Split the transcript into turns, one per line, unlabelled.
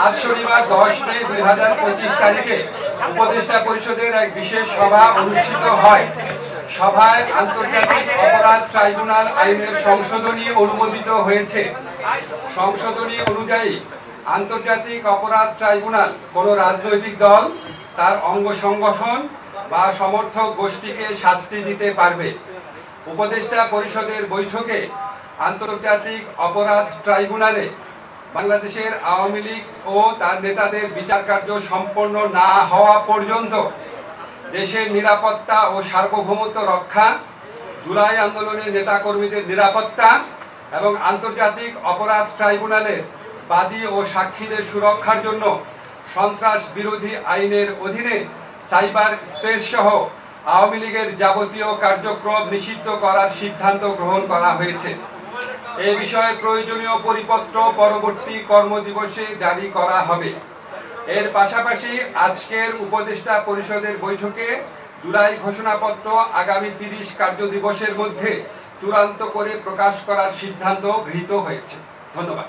আজ শনিবার 10 মে 2025 তারিখে উপদেষ্টা পরিষদের এক বিশেষ সভা অনুষ্ঠিত হয়। সভায় আন্তর্জাতিক অপরাধ ট্রাইব্যুনাল আইনের সংশোধনী অনুমোদিত হয়েছে। সংশোধনী অনুযায়ী আন্তর্জাতিক অপরাধ ট্রাইব্যুনাল কোন রাজনৈতিক দল, তার অঙ্গ সংগঠন বা সমর্থক গোষ্ঠীকে শাস্তি দিতে পারবে। উপদেষ্টা পরিষদের বৈঠকে আন্তর্জাতিক অপরাধ ট্রাইব্যুনালে বাংলাদেশের আওয়ামী লীগ ও তার নেতাদের বিচার কার্য সম্পন্ন না হওয়া পর্যন্ত দেশের নিরাপত্তা ও সার্বভৌমত্ব রক্ষা, জুলাই আন্দোলনের নেতাকর্মীদের নিরাপত্তা এবং আন্তর্জাতিক অপরাধ ট্রাইব্যুনালের বাদী ও সাক্ষীদের সুরক্ষার জন্য সন্ত্রাস বিরোধী আইনের অধীনে সাইবার স্পেস সহ আওয়ামী লীগের যাবতীয় কার্যক্রম নিষিদ্ধ করার সিদ্ধান্ত গ্রহণ করা হয়েছে। এ বিষয়ে প্রয়োজনীয় পরিপত্র পরবর্তী কর্মদিবসে জারি করা হবে। এর পাশাপাশি আজকের উপদেষ্টা পরিষদের বৈঠকে জুলাই ঘোষণাপত্র আগামী 30 কার্যদিবসের মধ্যে চূড়ান্ত করে প্রকাশ করার সিদ্ধান্ত গৃহীত হয়েছে। ধন্যবাদ।